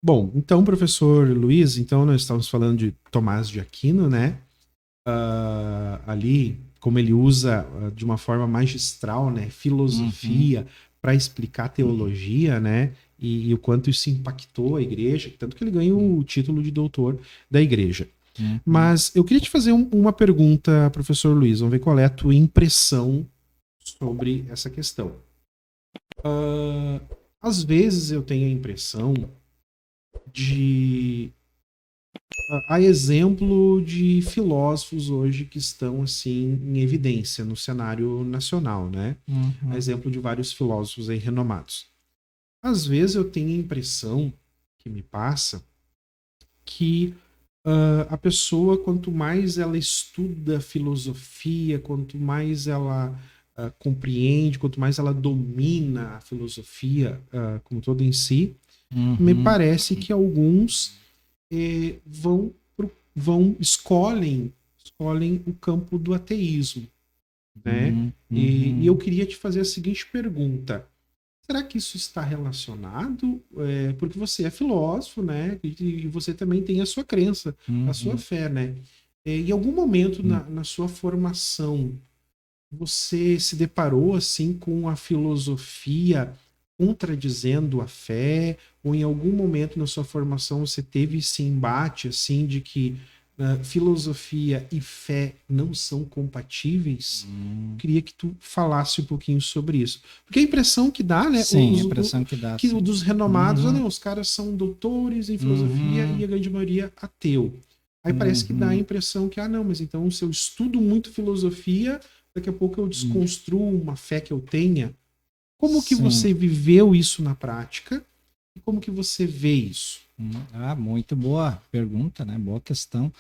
Bom, então, professor Luiz, então nós estamos falando de Tomás de Aquino, né? Ali, como ele usa de uma forma magistral, né? Filosofia para explicar teologia, né? E o quanto isso impactou a igreja, tanto que ele ganha o título de doutor da igreja. Mas eu queria te fazer uma pergunta, professor Luiz, vamos ver qual é a tua impressão sobre essa questão. Às vezes eu tenho a impressão de... Há exemplo de filósofos hoje que estão assim em evidência no cenário nacional, né? Há exemplo de vários filósofos aí renomados. Às vezes eu tenho a impressão que me passa que a pessoa, quanto mais ela estuda filosofia, quanto mais ela compreende, quanto mais ela domina a filosofia como toda em si, me parece que alguns escolhem o campo do ateísmo, né? E eu queria te fazer a seguinte pergunta: será que isso está relacionado? Porque você é filósofo, né? E você também tem a sua crença, a sua fé, né? Em algum momento na sua formação, você se deparou assim com a filosofia contradizendo a fé? Ou em algum momento na sua formação você teve esse embate assim de que filosofia e fé não são compatíveis? Queria que tu falasse um pouquinho sobre isso. Porque a impressão que dá, né? Sim, a impressão que dá. Que dos renomados, não, os caras são doutores em filosofia e a grande maioria ateu. Aí parece que dá a impressão que, não, mas então se eu estudo muito filosofia, daqui a pouco eu desconstruo uma fé que eu tenha. Como que você viveu isso na prática? E como que você vê isso? Muito boa pergunta, né? Boa questão.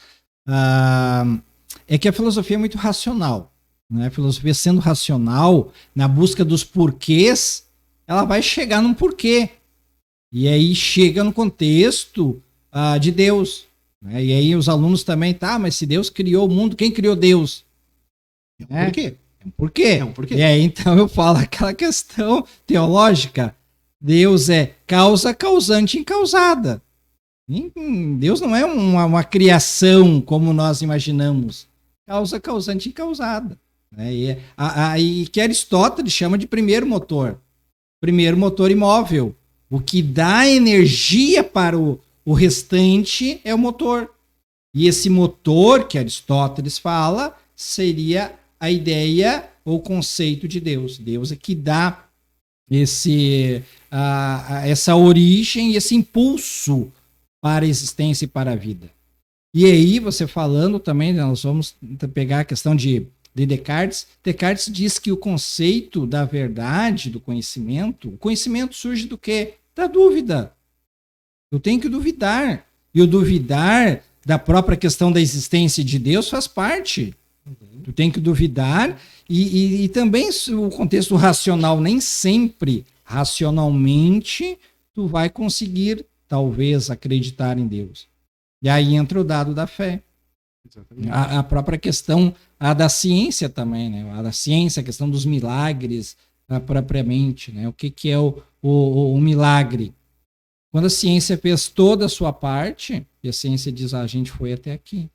É que a filosofia é muito racional, né? A filosofia sendo racional, na busca dos porquês, ela vai chegar num porquê. E aí chega no contexto de Deus. Né? E aí os alunos também, mas se Deus criou o mundo, quem criou Deus? Por quê? Por quê? E aí, então, eu falo aquela questão teológica. Deus é causa, causante, incausada. Deus não é uma criação como nós imaginamos. Causa, causante, incausada. E que Aristóteles chama de primeiro motor. Primeiro motor imóvel. O que dá energia para o restante é o motor. E esse motor que Aristóteles fala seria a ideia ou conceito de Deus. Deus é que dá essa origem e esse impulso para a existência e para a vida. E aí, você falando também, nós vamos pegar a questão de Descartes. Descartes diz que o conceito da verdade, do conhecimento, o conhecimento surge do quê? Da dúvida. Eu tenho que duvidar. E o duvidar da própria questão da existência de Deus faz parte. Tu tem que duvidar e também o contexto racional, nem sempre racionalmente tu vai conseguir talvez acreditar em Deus. E aí entra o dado da fé. A própria questão da ciência também, né? A da ciência, a questão dos milagres propriamente, né? O que é o milagre? Quando a ciência fez toda a sua parte, e a ciência diz, a gente foi até aqui.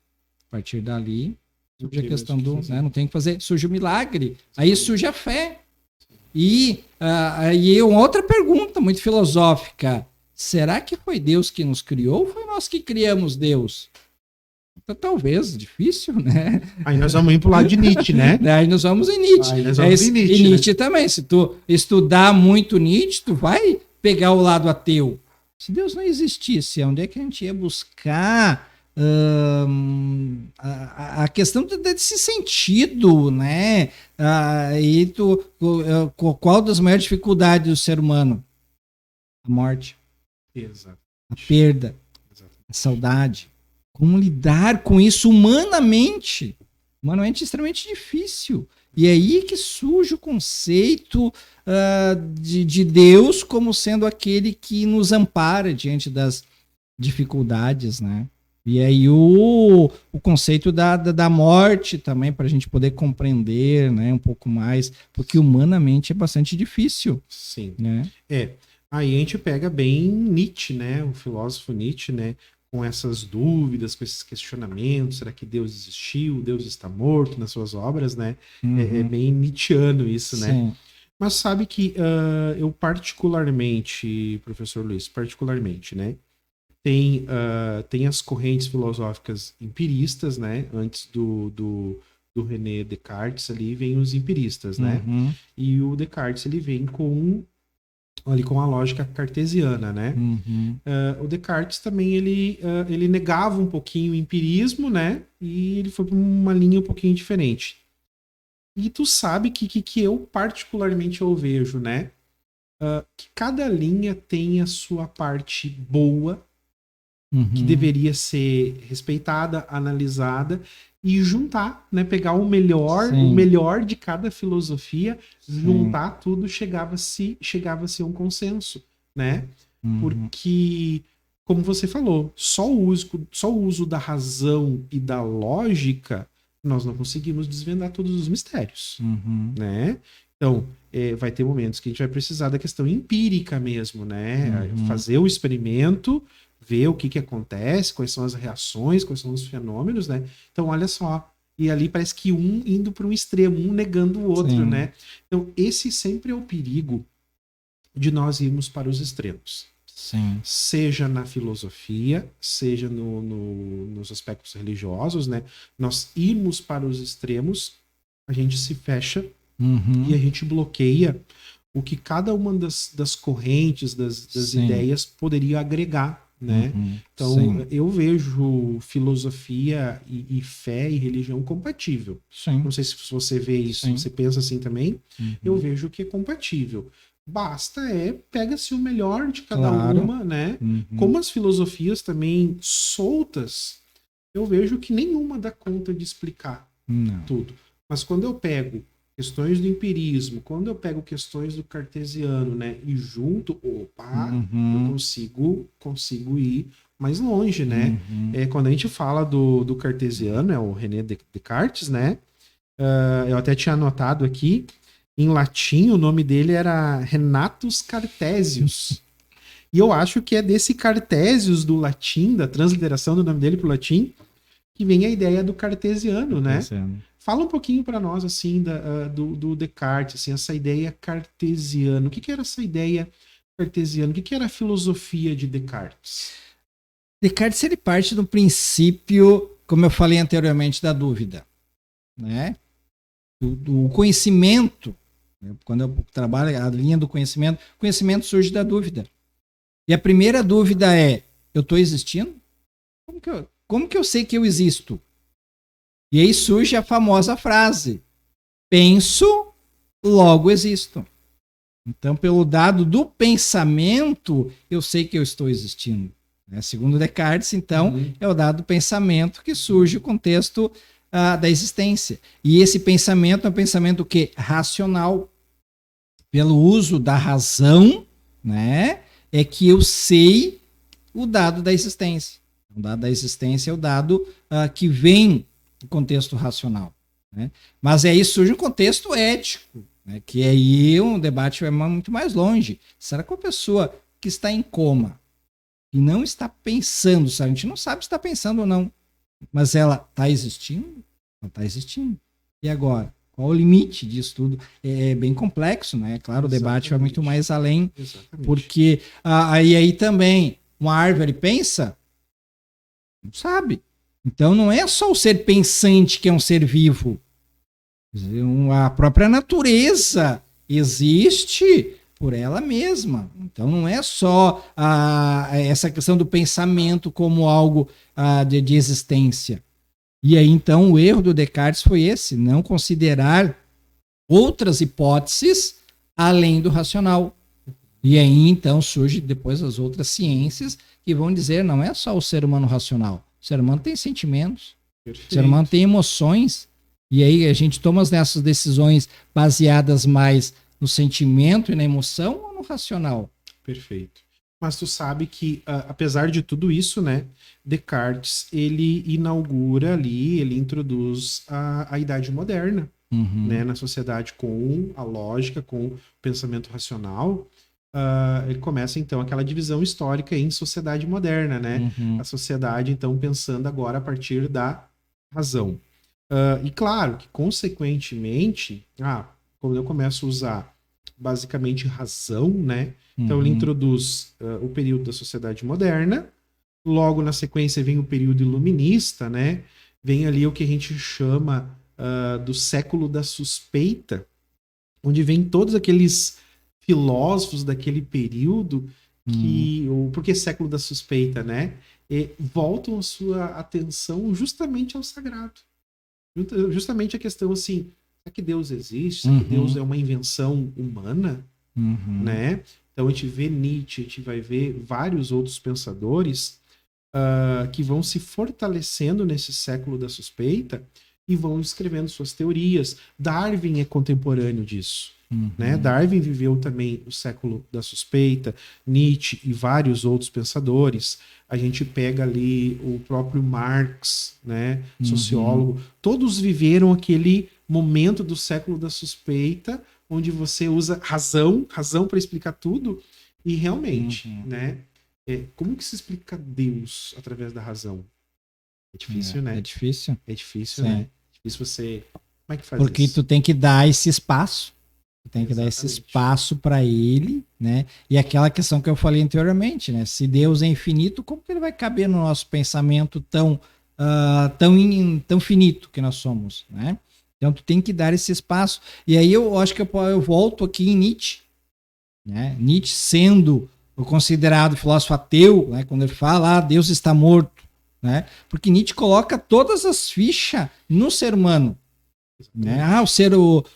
A partir dali, surge a questão do... Né, não tem que fazer, surge o milagre. Aí surge a fé. E aí uma outra pergunta muito filosófica. Será que foi Deus que nos criou ou foi nós que criamos Deus? Então, talvez, difícil, né? Aí nós vamos ir pro lado de Nietzsche, né? Aí nós vamos em Nietzsche. E Nietzsche também. Se tu estudar muito Nietzsche, tu vai pegar o lado ateu. Se Deus não existisse, onde é que a gente ia buscar a questão desse sentido, né? Qual das maiores dificuldades do ser humano? A morte. Exato. A perda. Exato. A saudade. Como lidar com isso humanamente? Humanamente é extremamente difícil. E é aí que surge o conceito de Deus como sendo aquele que nos ampara diante das dificuldades, né? E aí o conceito da morte também, para a gente poder compreender, né, um pouco mais, porque humanamente é bastante difícil. Sim. Né? Aí a gente pega bem Nietzsche, né? O filósofo Nietzsche, né? Com essas dúvidas, com esses questionamentos, será que Deus existiu? Deus está morto nas suas obras, né? É bem nietzschiano isso, né? Sim. Mas sabe que eu particularmente, professor Luiz, particularmente, né? Tem as correntes filosóficas empiristas, né? Antes do René Descartes ali vem os empiristas, né? E o Descartes ele vem ali com a lógica cartesiana, né? O Descartes também ele negava um pouquinho o empirismo, né? E ele foi para uma linha um pouquinho diferente. E tu sabe que eu particularmente eu vejo, né? Que cada linha tem a sua parte boa, que deveria ser respeitada, analisada e juntar, né? Pegar o melhor de cada filosofia, juntar tudo, chegava-se a um consenso, né? Porque, como você falou, só o uso da razão e da lógica, nós não conseguimos desvendar todos os mistérios, né? Então, vai ter momentos que a gente vai precisar da questão empírica mesmo, né? Fazer o experimento, ver o que acontece, quais são as reações, quais são os fenômenos, né? Então, olha só. E ali parece que um indo para um extremo, um negando o outro, né? Então, esse sempre é o perigo de nós irmos para os extremos. Sim. Seja na filosofia, seja nos aspectos religiosos, né? Nós irmos para os extremos, a gente se fecha e a gente bloqueia o que cada uma das correntes, das ideias poderia agregar, né? Então, eu vejo filosofia e fé e religião compatível. Não sei se você vê isso, você pensa assim também. Eu vejo que é compatível. Basta pega-se o melhor de cada uma, né? Como as filosofias também soltas, eu vejo que nenhuma dá conta de explicar tudo. Mas quando eu pego questões do empirismo, quando eu pego questões do cartesiano, né, e junto, eu consigo ir mais longe, né? Quando a gente fala do cartesiano, é o René Descartes, né? Eu até tinha anotado aqui, em latim, o nome dele era Renatus Cartesius. E eu acho que é desse Cartesius do latim, da transliteração do nome dele para o latim, que vem a ideia do cartesiano, né? Fala um pouquinho para nós, assim, do Descartes, assim, essa ideia cartesiana. O que era essa ideia cartesiana? O que era a filosofia de Descartes? Descartes, ele parte do princípio, como eu falei anteriormente, da dúvida, né? Do conhecimento. Quando eu trabalho a linha do conhecimento, o conhecimento surge da dúvida. E a primeira dúvida é, eu estou existindo? Como que eu sei que eu existo? E aí surge a famosa frase, penso, logo existo. Então, pelo dado do pensamento, eu sei que eu estou existindo. Segundo Descartes, então, é o dado do pensamento que surge o contexto da existência. E esse pensamento é um pensamento que racional, pelo uso da razão, né, é que eu sei o dado da existência. O dado da existência é o dado que vem do contexto racional, né? Mas aí surge um contexto ético, né, que aí um debate vai muito mais longe. Será que uma pessoa que está em coma e não está pensando, sabe? A gente não sabe se está pensando ou não, mas ela está existindo? Não está existindo. E agora? Qual o limite disso tudo? É bem complexo, né? Claro, o debate vai muito mais além, porque aí também uma árvore pensa? Não sabe. Então não é só o ser pensante que é um ser vivo. A própria natureza existe por ela mesma. Então não é só essa questão do pensamento como algo de existência. E aí então o erro do Descartes foi esse, não considerar outras hipóteses além do racional. E aí então surge depois as outras ciências que vão dizer não é só o ser humano racional. O ser humano tem sentimentos, o ser humano tem emoções. E aí a gente toma essas decisões baseadas mais no sentimento e na emoção ou no racional? Perfeito. Mas tu sabe que, apesar de tudo isso, né, Descartes, ele inaugura ali, ele introduz a Idade Moderna, né, na sociedade com a lógica, com o pensamento racional. ele começa, então, aquela divisão histórica em sociedade moderna, né? A sociedade, então, pensando agora a partir da razão. E claro que, consequentemente, quando eu começo a usar basicamente razão, né? Então, ele introduz o período da sociedade moderna, logo na sequência vem o período iluminista, né? Vem ali o que a gente chama do século da suspeita, onde vem todos aqueles filósofos daquele período por que século da suspeita, né? E voltam a sua atenção justamente ao sagrado. Justamente a questão assim, será que Deus existe? Será que Deus é uma invenção humana? Né? Então a gente vê Nietzsche, a gente vai ver vários outros pensadores que vão se fortalecendo nesse século da suspeita e vão escrevendo suas teorias. Darwin é contemporâneo disso. Né? Darwin viveu também o século da suspeita, Nietzsche e vários outros pensadores. A gente pega ali o próprio Marx, né? Sociólogo. Todos viveram aquele momento do século da suspeita, onde você usa razão para explicar tudo. E realmente, né? Como que se explica Deus através da razão? É difícil, né? É difícil. É difícil, né? É difícil você... Como é que faz Porque isso? tu tem que dar esse espaço. Tu tem que dar esse espaço para ele, né? E aquela questão que eu falei anteriormente, né? Se Deus é infinito, como que ele vai caber no nosso pensamento tão finito que nós somos, né? Então tu tem que dar esse espaço. E aí eu acho que eu volto aqui em Nietzsche, né? Nietzsche sendo o considerado filósofo ateu, né? Quando ele fala, Deus está morto, né? Porque Nietzsche coloca todas as fichas no ser humano. Né?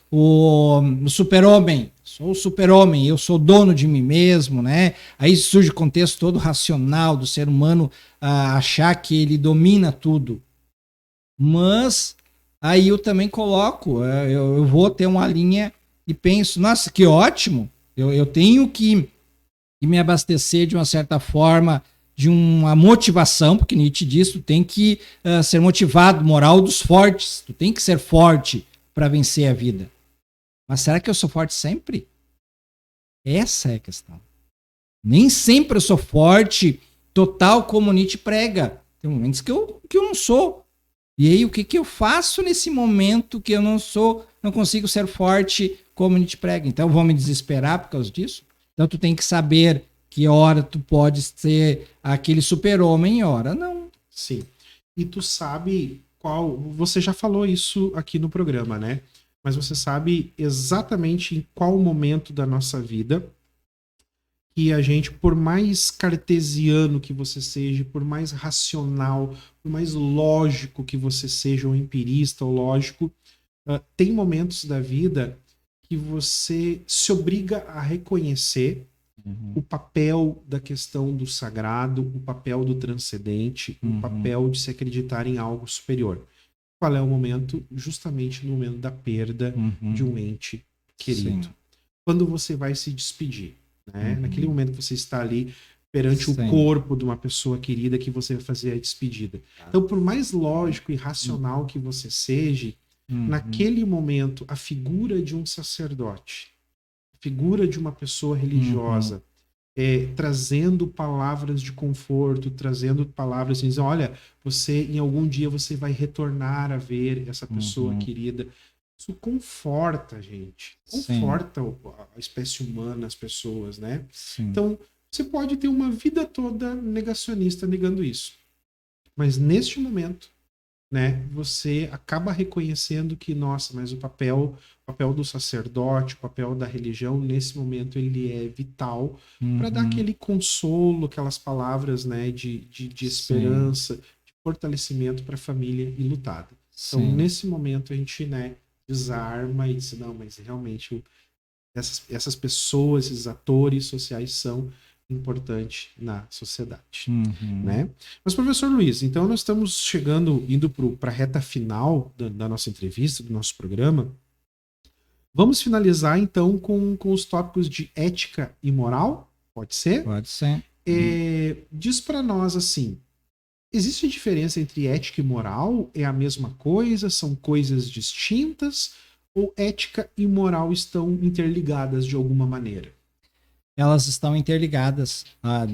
O super-homem, sou o super-homem, eu sou dono de mim mesmo, né? Aí surge o contexto todo racional do ser humano achar que ele domina tudo. Mas aí eu também coloco, eu vou ter uma linha e penso, nossa, que ótimo, eu tenho que me abastecer de uma certa forma de uma motivação, porque Nietzsche diz, tu tem que ser motivado, moral dos fortes, tu tem que ser forte para vencer a vida. Mas será que eu sou forte sempre? Essa é a questão. Nem sempre eu sou forte, total como Nietzsche prega. Tem momentos que eu não sou. E aí, o que eu faço nesse momento que eu não consigo ser forte como Nietzsche prega? Então, eu vou me desesperar por causa disso? Então, tu tem que saber que hora tu pode ser aquele super-homem e hora não. Sim. E tu sabe qual... Você já falou isso aqui no programa, né? Mas você sabe exatamente em qual momento da nossa vida que a gente, por mais cartesiano que você seja, por mais racional, por mais lógico que você seja, ou empirista ou lógico, tem momentos da vida que você se obriga a reconhecer o papel da questão do sagrado, o papel do transcendente, o papel de se acreditar em algo superior. Qual é o momento? Justamente no momento da perda de um ente querido. Sim. Quando você vai se despedir, né? Naquele momento que você está ali perante o corpo de uma pessoa querida que você vai fazer a despedida. Então, por mais lógico e racional que você seja, naquele momento, a figura de um sacerdote, figura de uma pessoa religiosa, trazendo palavras de conforto, trazendo palavras assim, dizendo, olha, você em algum dia você vai retornar a ver essa pessoa querida. Isso conforta a gente, conforta a espécie humana, as pessoas, né? Sim. Então, você pode ter uma vida toda negacionista negando isso. Mas neste momento, né, você acaba reconhecendo que, nossa, mas o papel do sacerdote, o papel da religião, nesse momento, ele é vital para dar aquele consolo, aquelas palavras, né, de esperança, de fortalecimento para a família enlutada. Então, nesse momento, a gente, né, desarma e diz, não, mas realmente essas pessoas, esses atores sociais são importante na sociedade, né? Mas, professor Luiz, então nós estamos indo para a reta final da nossa entrevista, do nosso programa. Vamos finalizar, então, com os tópicos de ética e moral? Pode ser? Pode ser. Diz para nós, assim, existe diferença entre ética e moral? É a mesma coisa? São coisas distintas? Ou ética e moral estão interligadas de alguma maneira? elas estão interligadas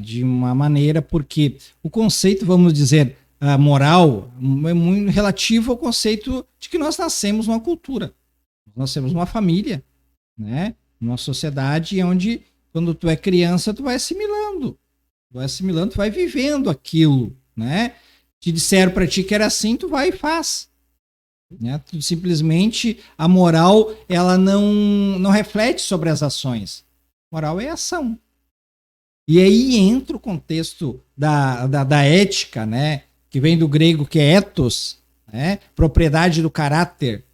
de uma maneira, porque o conceito, vamos dizer, moral, é muito relativo ao conceito de que nós nascemos numa cultura, nós temos uma família, né? Numa sociedade onde, quando tu é criança, tu vai assimilando, tu vai vivendo aquilo, né? Te disseram para ti que era assim, tu vai e faz. Né? Tu, simplesmente, a moral, ela não reflete sobre as ações. Moral é ação. E aí entra o contexto da ética, né? Que vem do grego, que é ethos, né? Propriedade do caráter,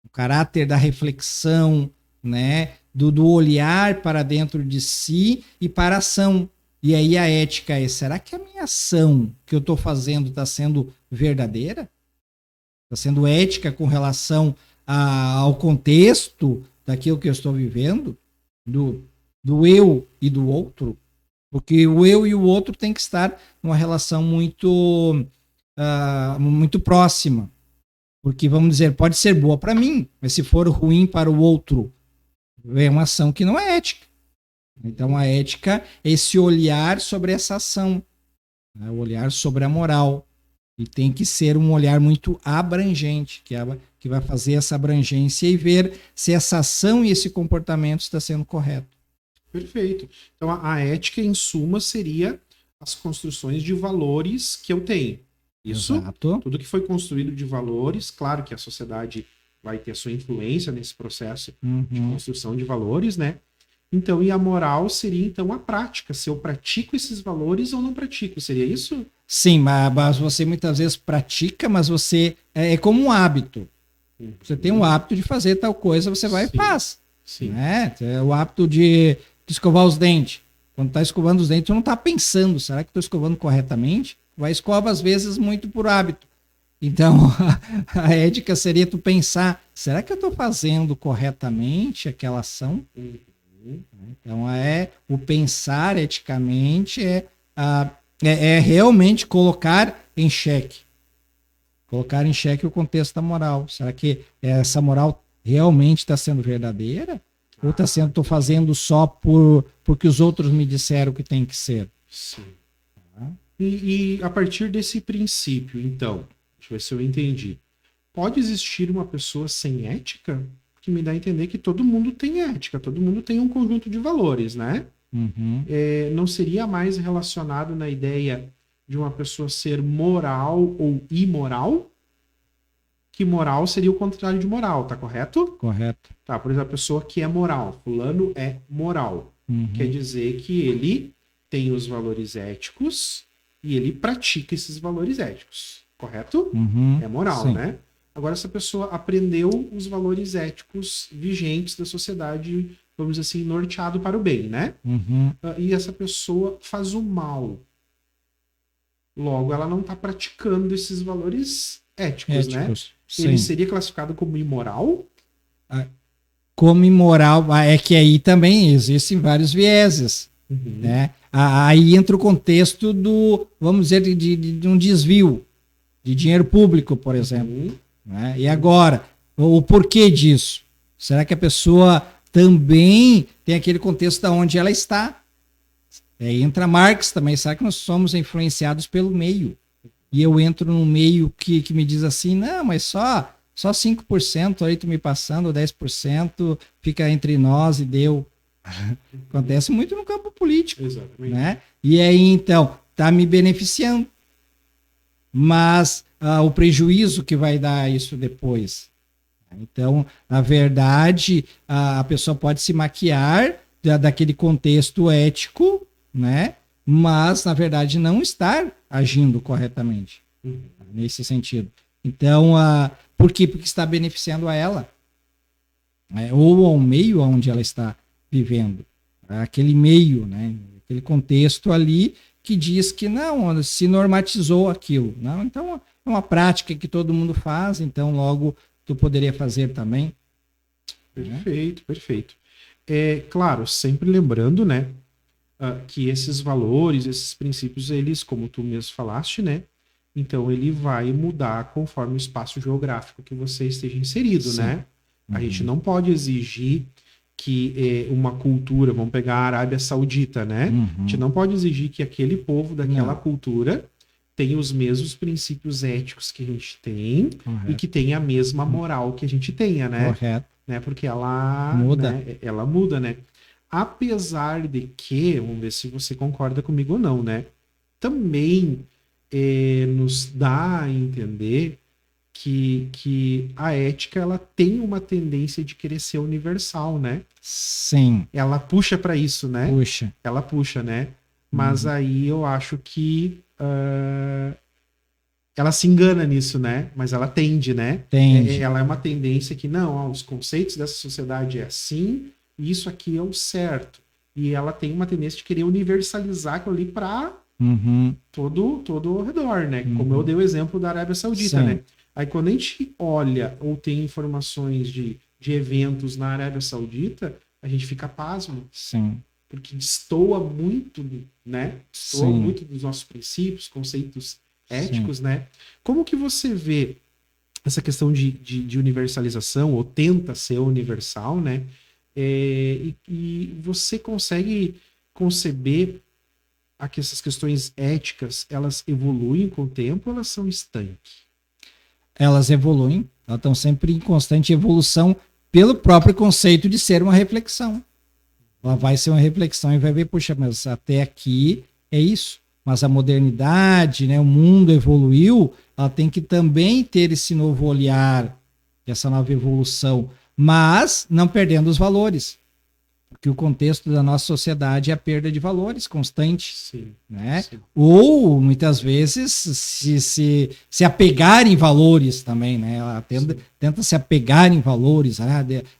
o caráter da reflexão, né? Do olhar para dentro de si e para a ação. E aí a ética é, será que a minha ação que eu estou fazendo está sendo verdadeira? Está sendo ética com relação ao contexto daquilo que eu estou vivendo? Do eu e do outro? Porque o eu e o outro tem que estar numa relação muito próxima. Porque, vamos dizer, pode ser boa para mim, mas se for ruim para o outro, é uma ação que não é ética. Então, a ética é esse olhar sobre essa ação, né? O olhar sobre a moral. E tem que ser um olhar muito abrangente, que vai fazer essa abrangência e ver se essa ação e esse comportamento está sendo correto. Perfeito. Então, a ética, em suma, seria as construções de valores que eu tenho. Isso, exato. Tudo que foi construído de valores, claro que a sociedade vai ter a sua influência nesse processo de construção de valores, né? Então, e a moral seria, então, a prática, se eu pratico esses valores ou não pratico, seria isso? Sim, mas você muitas vezes pratica, mas você é como um hábito. Você tem um hábito de fazer tal coisa, você vai e faz. Sim. Né? É o hábito de escovar os dentes. Quando está escovando os dentes, tu não está pensando, será que estou escovando corretamente? Vai escova às vezes muito por hábito. Então, a ética seria tu pensar, será que eu estou fazendo corretamente aquela ação? Então, o pensar eticamente é realmente colocar em xeque. Colocar em xeque o contexto da moral. Será que essa moral realmente está sendo verdadeira? Ou estou fazendo só porque os outros me disseram que tem que ser? Sim. E a partir desse princípio, então, deixa eu ver se eu entendi. Pode existir uma pessoa sem ética? Que me dá a entender que todo mundo tem ética, todo mundo tem um conjunto de valores, né? Não seria mais relacionado na ideia de uma pessoa ser moral ou imoral? Que moral seria o contrário de moral, tá correto? Correto. Tá, por exemplo, a pessoa que é moral, fulano é moral. Quer dizer que ele tem os valores éticos e ele pratica esses valores éticos, correto? É moral, sim. né? Agora, essa pessoa aprendeu os valores éticos vigentes da sociedade, vamos dizer assim, norteado para o bem, né? E essa pessoa faz o mal. Logo, ela não está praticando esses valores éticos, né? Sim. Ele seria classificado como imoral? Como imoral, é que aí também existem vários vieses, né? Aí entra o contexto vamos dizer, de um desvio de dinheiro público, por exemplo. Né? E agora, o porquê disso? Será que a pessoa também tem aquele contexto de onde ela está? Entra Marx também. Será que nós somos influenciados pelo meio? E eu entro num meio que me diz assim, não, mas só 5% aí tu me passando, 10% fica entre nós e deu. Acontece muito no campo político. Exatamente. Né? E aí, então, tá me beneficiando. Mas o prejuízo que vai dar isso depois. Então, na verdade, a pessoa pode se maquiar daquele contexto ético, né? Mas, na verdade, não estar agindo corretamente nesse sentido. Então, por quê? Porque está beneficiando a ela, ou ao meio onde ela está vivendo. Aquele meio, né? Aquele contexto ali que diz que não, se normatizou aquilo. Não, então é uma prática que todo mundo faz, então logo tu poderia fazer também. Perfeito, né? Perfeito. Claro, sempre lembrando, né, que esses valores, esses princípios, eles, como tu mesmo falaste, né, então ele vai mudar conforme o espaço geográfico que você esteja inserido, né? A gente não pode exigir que uma cultura, vamos pegar a Arábia Saudita, né? A gente não pode exigir que aquele povo daquela cultura tenha os mesmos princípios éticos que a gente tem e que tenha a mesma moral que a gente tenha, né? Correto. Né? Porque ela muda. Né? Ela muda, né? Apesar de que, vamos ver se você concorda comigo ou não, né? Também nos dá a entender que a ética ela tem uma tendência de querer ser universal, né? Sim. Ela puxa para isso, né? Puxa. Ela puxa, né? Mas aí eu acho que ela se engana nisso, né? Mas ela tende, né? Tende. Ela é uma tendência que, não, os conceitos dessa sociedade é assim, e isso aqui é o certo. E ela tem uma tendência de querer universalizar aquilo ali para todo ao redor, né? Como eu dei o exemplo da Arábia Saudita, Sim. né? Aí quando a gente olha ou tem informações de eventos na Arábia Saudita, a gente fica pasmo. Sim. Porque destoa muito, né? Destoa Sim. muito dos nossos princípios, conceitos éticos, né? Como que você vê essa questão de universalização, ou tenta ser universal, né? E você consegue conceber que essas questões éticas, elas evoluem com o tempo ou elas são estanques? Elas evoluem, elas estão sempre em constante evolução pelo próprio conceito de ser uma reflexão. Ela vai ser uma reflexão e vai ver, puxa, mas até aqui é isso. Mas a modernidade, né, o mundo evoluiu, ela tem que também ter esse novo olhar, essa nova evolução, mas não perdendo os valores. Porque o contexto da nossa sociedade é a perda de valores constante. Sim, né? sim. Ou, muitas vezes, se apegar em valores também. Né? Ela tenta se apegar em valores.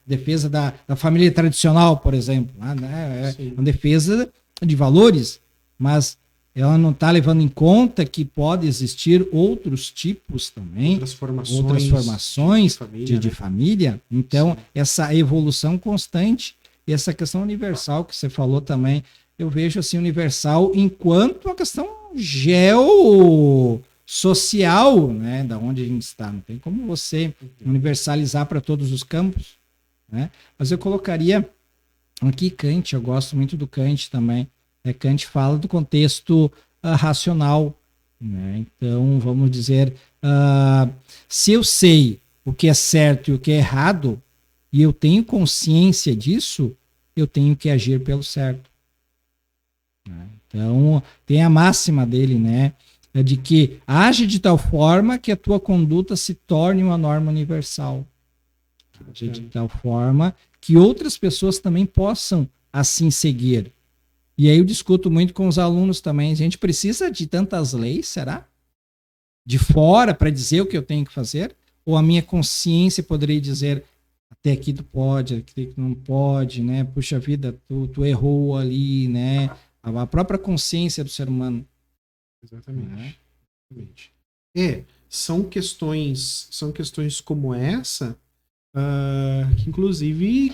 Defesa da família tradicional, por exemplo. Né? É uma defesa de valores, mas ela não está levando em conta que pode existir outros tipos também, outras formações de família. Então, essa evolução constante e essa questão universal que você falou também, eu vejo assim universal enquanto a questão geossocial, né, da onde a gente está. Não tem como você universalizar para todos os campos, né? Mas eu colocaria aqui Kant, eu gosto muito do Kant também. Kant fala do contexto racional, né? Então, vamos dizer, se eu sei o que é certo e o que é errado, e eu tenho consciência disso, eu tenho que agir pelo certo. Então, tem a máxima dele, né? De que age de tal forma que a tua conduta se torne uma norma universal. Age de tal forma que outras pessoas também possam assim seguir. E aí eu discuto muito com os alunos também. A gente precisa de tantas leis, será? De fora para dizer o que eu tenho que fazer? Ou a minha consciência poderia dizer até aqui tu pode, aqui tu não pode, né? Puxa vida, tu errou ali, né? A própria consciência do ser humano. Exatamente. São questões como essa que inclusive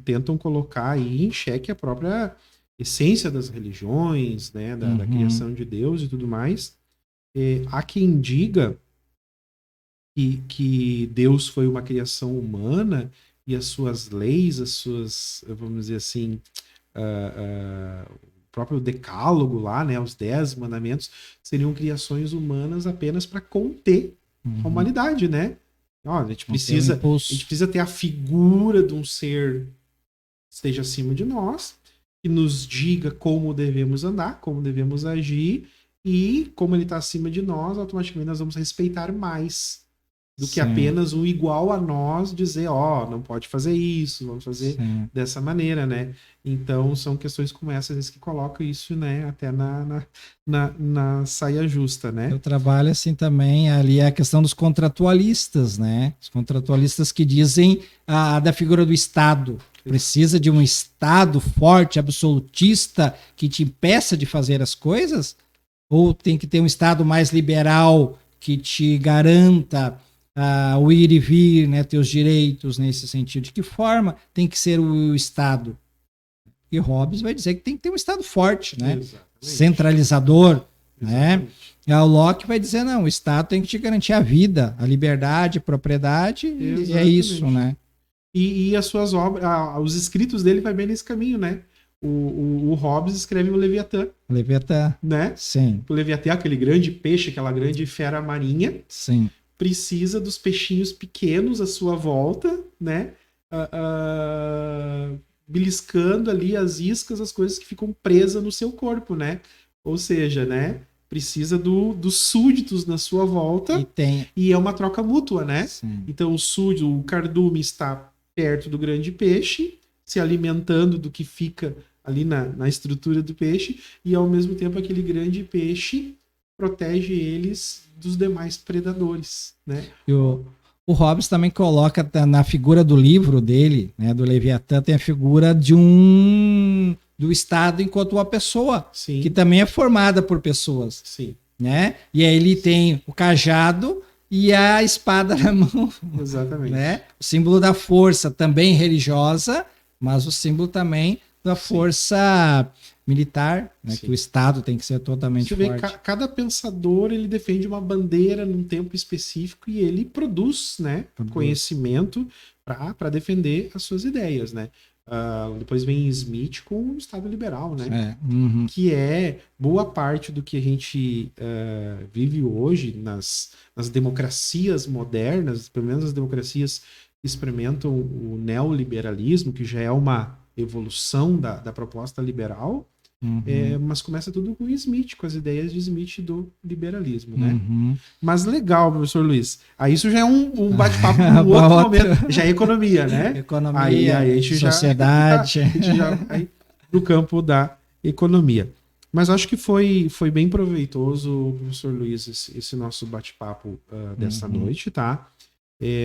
tentam colocar aí em xeque a própria essência das religiões, né? Da criação de Deus e tudo mais. Há quem diga que Deus foi uma criação humana e as suas leis, vamos dizer assim, o próprio decálogo lá, né, os 10 mandamentos, seriam criações humanas apenas para conter a humanidade, né? A gente precisa ter a figura de um ser que esteja acima de nós, que nos diga como devemos andar, como devemos agir, e como ele está acima de nós, automaticamente nós vamos respeitar mais do que apenas um igual a nós dizer, não pode fazer isso, vamos fazer dessa maneira, né? Então, são questões como essas que colocam isso, né, até na saia justa, né? Eu trabalho assim também, ali é a questão dos contratualistas, né? Os contratualistas que dizem da figura do Estado. Precisa de um Estado forte, absolutista, que te impeça de fazer as coisas? Ou tem que ter um Estado mais liberal que te garanta o ir e vir, né, teus direitos nesse sentido? De que forma tem que ser o Estado? E Hobbes vai dizer que tem que ter um Estado forte, né? Centralizador. Né? E o Locke vai dizer, não, o Estado tem que te garantir a vida, a liberdade, a propriedade, e é isso, né? E as suas obras, os escritos dele vai bem nesse caminho, né? O Hobbes escreve o Leviatã. Leviatã. Né? Sim. O Leviatã, aquele grande peixe, aquela grande fera marinha. Sim. Precisa dos peixinhos pequenos à sua volta, né? Beliscando ali as iscas, as coisas que ficam presas no seu corpo, né? Ou seja, né? Precisa dos súditos na sua volta e é uma troca mútua, né? Sim. Então o cardume está perto do grande peixe, se alimentando do que fica ali na estrutura do peixe, e ao mesmo tempo aquele grande peixe protege eles dos demais predadores, né? E o Hobbes também coloca na figura do livro dele, né, do Leviatã, tem a figura do Estado enquanto uma pessoa, Sim. Que também é formada por pessoas. Sim. Né? E aí ele tem o cajado e a espada na mão. Exatamente. Né? O símbolo da força também religiosa, mas o símbolo também da força militar, né? Que o Estado tem que ser totalmente forte. Cada pensador ele defende uma bandeira num tempo específico e ele produz, né, conhecimento para defender as suas ideias, né? Depois vem Smith com o Estado liberal, né? Que é boa parte do que a gente vive hoje nas democracias modernas, pelo menos as democracias que experimentam o neoliberalismo, que já é uma evolução da proposta liberal, mas começa tudo com Smith, com as ideias de Smith do liberalismo, né? Mas legal, professor Luiz. Aí isso já é um bate-papo no outro momento. Já é economia, né? Economia, aí a gente sociedade. A gente já vai pro campo da economia. Mas acho que foi bem proveitoso, professor Luiz, esse nosso bate-papo dessa noite, tá?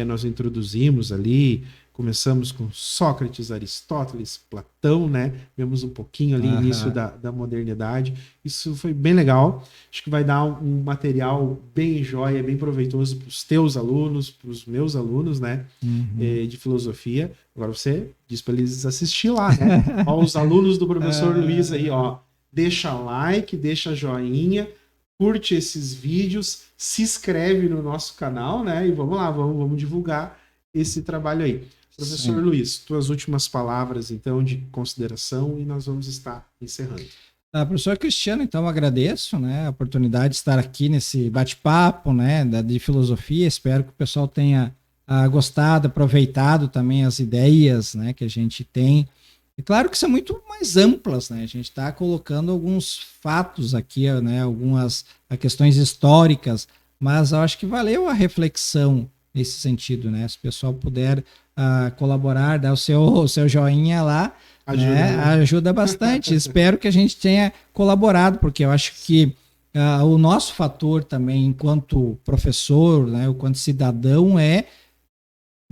Nós introduzimos ali, começamos com Sócrates, Aristóteles, Platão, né? Vemos um pouquinho ali início da modernidade. Isso foi bem legal. Acho que vai dar um material bem joia, bem proveitoso para os teus alunos, para os meus alunos, né? De filosofia. Agora você diz para eles assistir lá, né? Ó, os alunos do professor Luiz aí, ó. Deixa like, deixa joinha, curte esses vídeos, se inscreve no nosso canal, né? E vamos lá, vamos divulgar esse trabalho aí. Professor Luiz, tuas últimas palavras, então, de consideração, e nós vamos estar encerrando. Professor Cristiano, então, agradeço, né, a oportunidade de estar aqui nesse bate-papo, né, de filosofia. Espero que o pessoal tenha gostado, aproveitado também as ideias, né, que a gente tem. E claro que são muito mais amplas, né? A gente está colocando alguns fatos aqui, né, algumas questões históricas, mas eu acho que valeu a reflexão nesse sentido, né? Se o pessoal puder colaborar, dar o seu joinha lá, ajuda bastante. Espero que a gente tenha colaborado, porque eu acho que o nosso fator também, enquanto professor, né, enquanto cidadão, é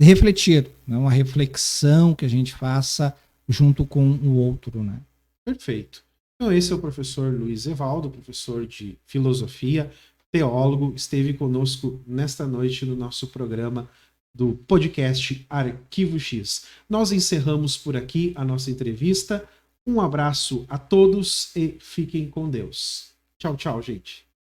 refletir, né? Uma reflexão que a gente faça junto com o outro, né? Perfeito. Então esse é o professor Luiz Evaldo, professor de filosofia, teólogo, esteve conosco nesta noite no nosso programa do podcast Arquivo X. Nós encerramos por aqui a nossa entrevista. Um abraço a todos e fiquem com Deus. Tchau, tchau, gente.